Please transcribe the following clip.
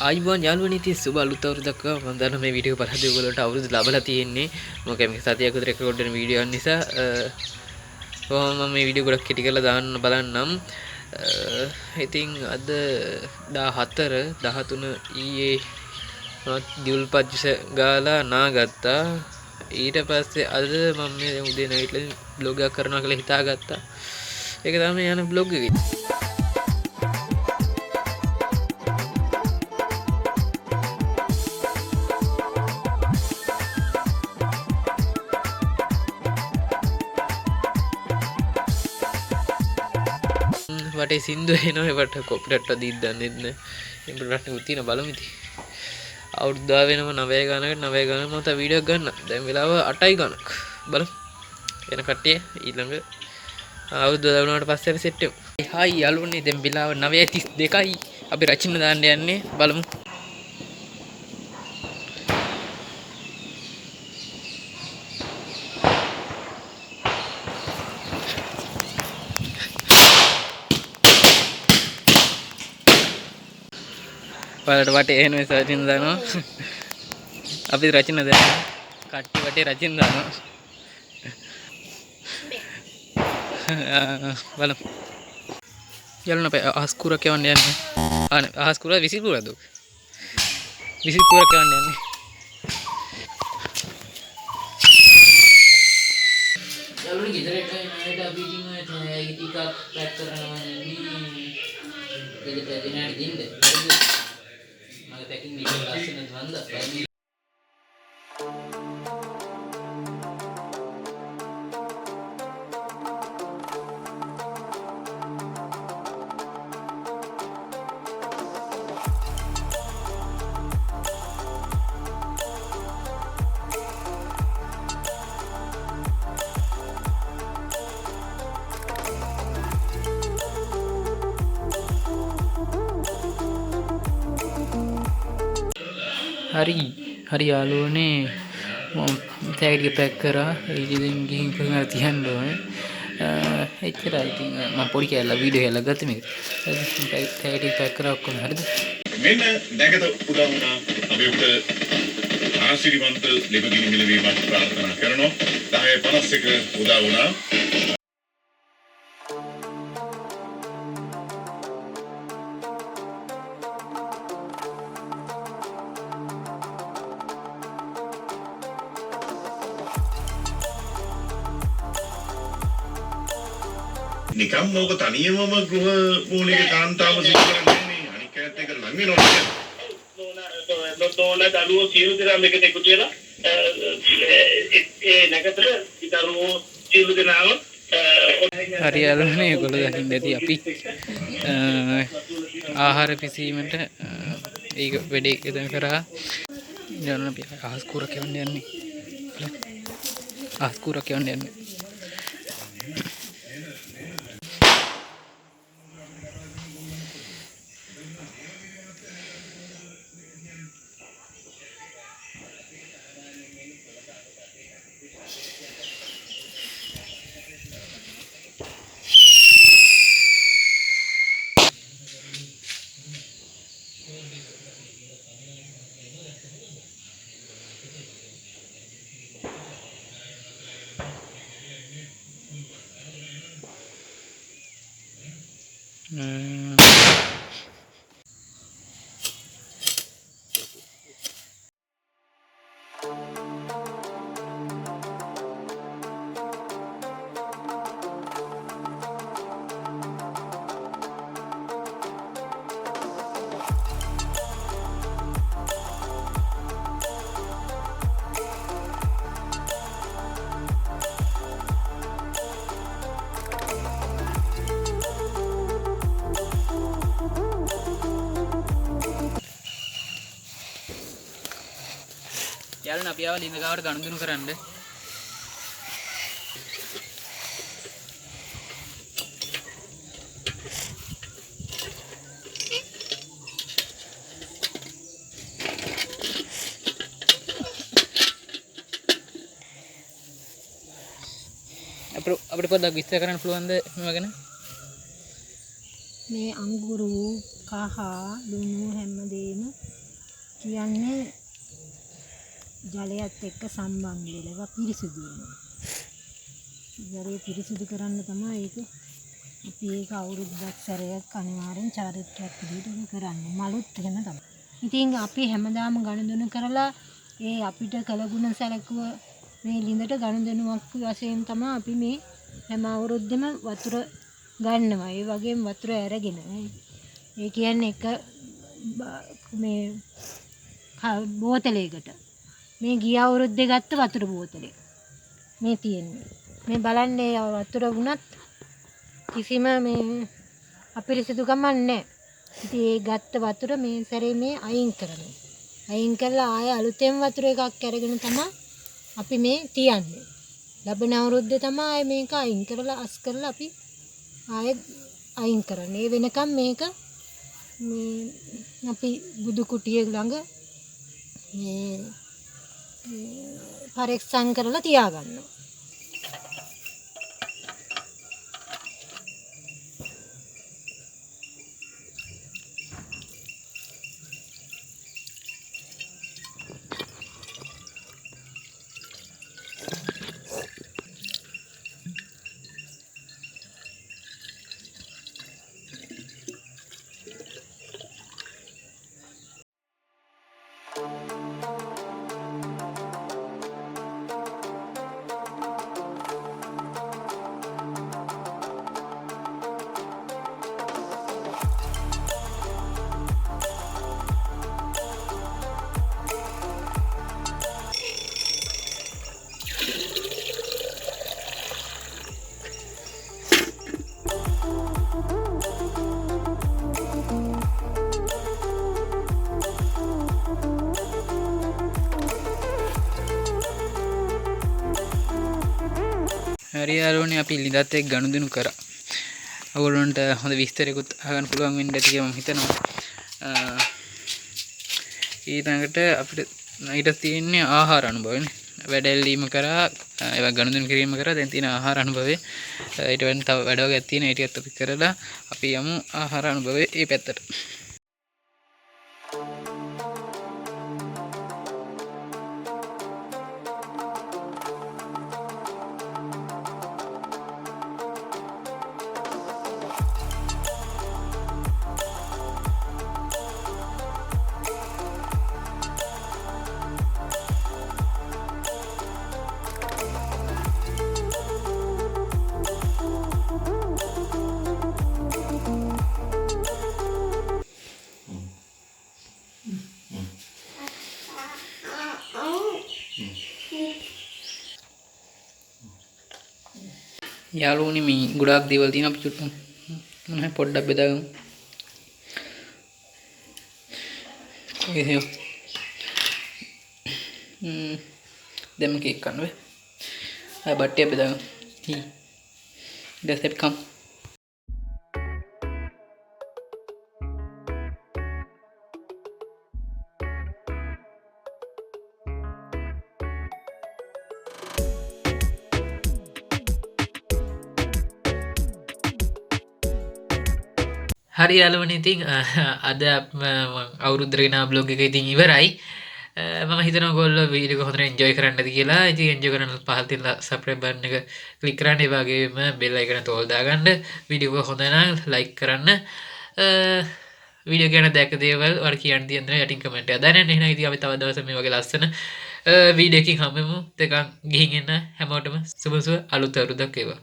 ආයිබෝන් යාළුවනේ ඉතින් සුබ අලුත් අවුරුද්දක් මම දන්නවා මේ වීඩියෝ බලද්දී ඔයගොල්ලන්ට අවුරුදු ලබලා තියෙන්නේ මොකද මේක සතියක් විතර රෙකෝඩ් වෙන වීඩියෝ නිසා කොහොම මම මේ වීඩියෝ ගොඩක් කෙටි කරලා දාන්න බලන්නම් ඉතින් අද 14 13 ඊයේ දියුල්පත් ගාලා නාගත්තා ඊට පස්සේ අද මම මේ උදේ නැගිටලා බ්ලොග් එකක් කරනවා කියලා හිතාගත්තා ඒක තමයි යන බ්ලොග් එකේ වටේ සින්දු එනවා ඒකට කොපිරයිට් දීත් දන්නේ නැහැ. මේ ප්‍රශ්නේ තියෙන බලමු ඉතින්. අවුරුද්දා වෙනම 9 ගානකට 9 ගානක් මම තා වීඩියෝ ගන්න. දැන් වෙලාව 8යි ගානක්. බලමු. එන කට්ටිය ඊළඟ අවුරුද්ද දාවුනාට පස්සේ අපි සෙට් වෙමු. හායි යාළුවනේ දැන් වෙලාව 9:32යි. අපි රචින දාන්න යන්නේ බලමු. බලට වටේ එන රචින දානවා අපි රචින දානවා කට්ටි වටේ රචින දානවා බලමු යල්න අපේ අහස්කුර කියවන්න යන්නේ අහස්කුර විසිකුරද විසිකුර කියවන්න යන්නේ යල්න ගෙදරට එනකොට අපි ඉතින් ටිකක් පැක් කරනවා නේ ගෙදරට එනට දින්ද packing video ලස්සනට වන්දා හරි යාළුවනේ මම ටැග් එක පැක් කරා ඉතින් ගිහින් කොහමද තියන්න ඕනේ එච්චරයි ඉතින් මම පොඩි කැලලා වීඩියෝ එකක් ගත්තා මේක ටැග් එක පැක් කරා ඔක්කොම හරිද මෙන්න නැගත උදා වුණා අපි උට ආශිර්වාද ලැබෙන්න මිලවීමක් ප්‍රාර්ථනා කරනවා 10:51 උදා වුණා නිකම් නෝක තනියමම ගෘහ මූලික කාන්තාව සිදු කරන්නේ නේ අනික ඇත්ත එක ලඟ වෙනවා නෝන දරුවෝ සියලු දෙනා මේකට එකතු වෙලා ඒ නැගතට දරුවෝ සියලු දෙනාම හරි යාළුවනේ ඒගොල්ලෝ දකින්න ඇති අපි ආහාර පිසීමට ඒක වැඩේ ඉදන් කරා යන්න අපි අහස්කුරක් යවන්න යන්නේ අහස්කුරක් යවන්න යන්නේ යාළුවනේ අපි ආවා ලිඳ ගාවට ගනුදෙනු කරන්න අපිට පොඩ්ඩක් විස්තර කරන්න පුළුවන්ද මේවා ගැන? මේ අඟුරු කහ ලුණු හැමදේම කියන්නේ ජලයත් එක්ක සම්බන්ධ වෙලා පිරිසිදු වෙනවා. ජලය පිරිසිදු කරන්න තමයි ඒක අපි ඒක අවුරුද්දක් සැරයක් අනිවාර්යෙන් චාරිත්‍රාක් විදිහට කරන්නේ. මලුත් එහෙම තමයි. ඉතින් අපි හැමදාම ගනුදෙනු කරලා ඒ අපිට කළගුණ සැලකුව මේ ළිඳට ගනුදෙනුවක් වශයෙන් තමයි අපි මේ හැම අවුරුද්දෙම වතුර ගන්නවා. ඒ වගේම වතුර අරගෙන ඒ කියන්නේ එක මේ බෝතලයකට මේ ගිය අවුරුද්දේ ගත්ත වතුර බෝතලේ මේ තියෙන්නේ. මේ බලන්නේ වතුර වුණත් කිසිම මේ අපිරිසිදුකමක් නැහැ. ඉතින් ඒ ගත්ත වතුර මේ සැරේ මේ අයින් කරනවා. අයින් කරලා ආයෙ අලුතෙන් වතුර එකක් අරගෙන තමයි අපි මේ තියන්නේ. ලබන අවුරුද්දේ තමයි මේක අයින් කරලා අස් කරලා අපි ආයෙ අයින් කරන්නේ. ඒ වෙනකම් මේක මේ අපි බුදු කුටිය ළඟ මේ පරීක්ෂා කරලා තියාගන්නවා. හරි යාළුවනේ අපි ළිඳත් එක්ක ගනුදෙනු කරා. ඔයගොල්ලන්ට හොඳ විස්තරයක්ත් අහගන්න පුළුවන් වෙන්න ඇති කියලා මම හිතනවා. ඊළඟට අපිට ඊට තියෙන්නේ ආහාර අනුභවනේ. වැඩැල්ලීම කරා ඒවා ගනුදෙනු කිරීම කරා දැන් තියෙන ආහාර අනුභවය. ඊට වෙන තව වැඩ වර්ගයක් තියෙන ඒ ටිකත් අපි කරලා අපි යමු ආහාර අනුභවයේ මේ පැත්තට. යාළුවනේ මේ ගොඩාක් දේවල් තියෙනවා අපි චුට්ටක් මොනවා පොඩ්ඩක් බෙදාගමු. එහෙම දැන් කේක් කන්න වේ. ආ බට්ටිය බෙදාගමු. දැන් කම්. හරි යාළුවනේ ඉතින් අද අවුරුද්දට ගෙනා බ්ලොග් එක ඉතින් ඉවරයි. මම හිතනවා ඔයගොල්ලෝ වීඩියෝ එක හොඳට එන්ජොයි කරන්නද කියලා. ඉතින් එන්ජොයි කරන්න පහල තියෙන සබ්ස්ක්‍රයිබ් බටන් එක ක්ලික් කරන්න. ඒ වගේම බෙල් අයිකන තෝල් දාගන්න. වීඩියෝ එක හොඳ නම් ලයික් කරන්න. වීඩියෝ ගැන දැක දේවල් වල කියන්න තියෙන යටින් කමෙන්ට් එකක් දාන්න. එහෙනම් ඉතින් අපි තව දවසක් මේ වගේ ලස්සන වීඩියෝ එකකින් හම්බෙමු. දෙකක් ගිහින් එන්න හැමෝටම සුබ අලුත් අවුරුද්දක් වේවා.